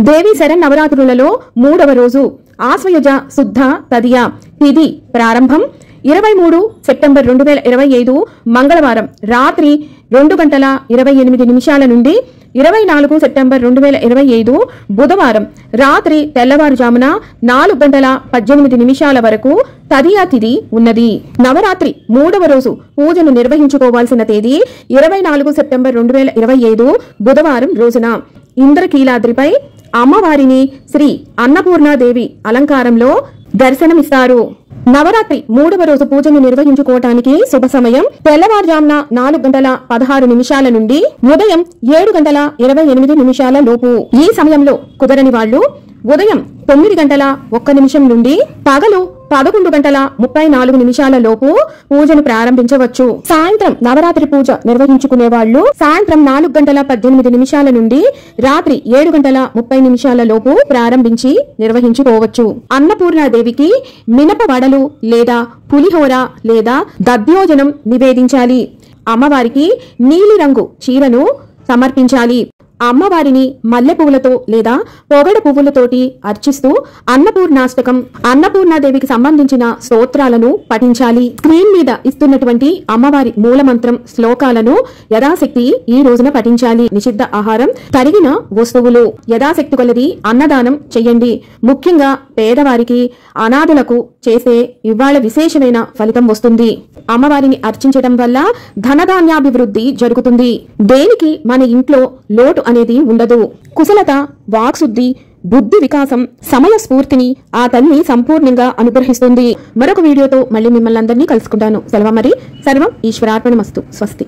దేవి శరన్నవరాత్రులలో 3వ రోజు ఆశ్వయుజ శుద్ధ తదియ తిథి ప్రారంభం 23 సెప్టెంబర్ 2025 మంగళవారం రాత్రి 2:28 నుండి 24 సెప్టెంబర్ 2025 బుధవారం రాత్రి తెల్లవారుజామున 4:18 వరకు తదియా తిథి ఉన్నది. నవరాత్రి 3వ రోజు పూజను నిర్వహించుకోవాల్సిన తేదీ 24 సెప్టెంబర్ 2025 బుధవారం రోజున ఇంద్రకీలాద్రిపై అమ్మవారిని శ్రీ అన్నపూర్ణాదేవి అలంకారంలో దర్శనమిస్తారు. నవరాత్రి 3వ రోజు పూజను నిర్వహించుకోవటానికి శుభ సమయం తెల్లవారుజామున 4:16 నుండి ఉదయం 7:28 లోపు. ఈ సమయంలో కుదరని వాళ్ళు ఉదయం 9:01 నుండి పగలు 11:34 లోపు పూజను ప్రారంభించవచ్చు. సాయంత్రం నవరాత్రి పూజ నిర్వహించుకునే వాళ్ళు సాయంత్రం 4:18 నుండి రాత్రి 7:30 లోపు ప్రారంభించి నిర్వహించుకోవచ్చు. అన్నపూర్ణాదేవికి మినప వడలు లేదా పులిహోర లేదా దధ్యోజనం నివేదించాలి. అమ్మవారికి నీలిరంగు చీరను సమర్పించాలి. అమ్మవారిని మల్లె పువ్వులతో లేదా పొగడ పువ్వులతోటి అర్చిస్తూ అన్నపూర్ణాష్టకం అన్నపూర్ణాదేవికి సంబంధించిన స్తోత్రాలను పఠించాలి. స్క్రీన్ మీద ఇస్తున్నటువంటి అమ్మవారి మూలమంత్రం శ్లోకాలను యథాశక్తి ఈ రోజున పఠించాలి. నిషిద్ధ ఆహారం, తరిగిన వస్తువులు యథాశక్తి కొలది అన్నదానం చెయ్యండి. ముఖ్యంగా పేదవారికి అనాథులకు చేసే ఇవాళ విశేషమైన ఫలితం వస్తుంది. అమ్మవారిని అర్చించడం వల్ల ధనధాన్యాభివృద్ధి జరుగుతుంది. దేనికి మన ఇంట్లో లోటు అనేది ఉండదు. కుశలత, వాక్శుద్ధి, బుద్ధి వికాసం, సమయ స్ఫూర్తిని ఆ తల్లి సంపూర్ణంగా అనుగ్రహిస్తుంది. మరొక వీడియోతో మళ్ళీ మిమ్మల్ని అందరినీ కలుసుకుంటాను. సెలవు మరి. సర్వం ఈశ్వరార్పణమస్తు. స్వస్తి.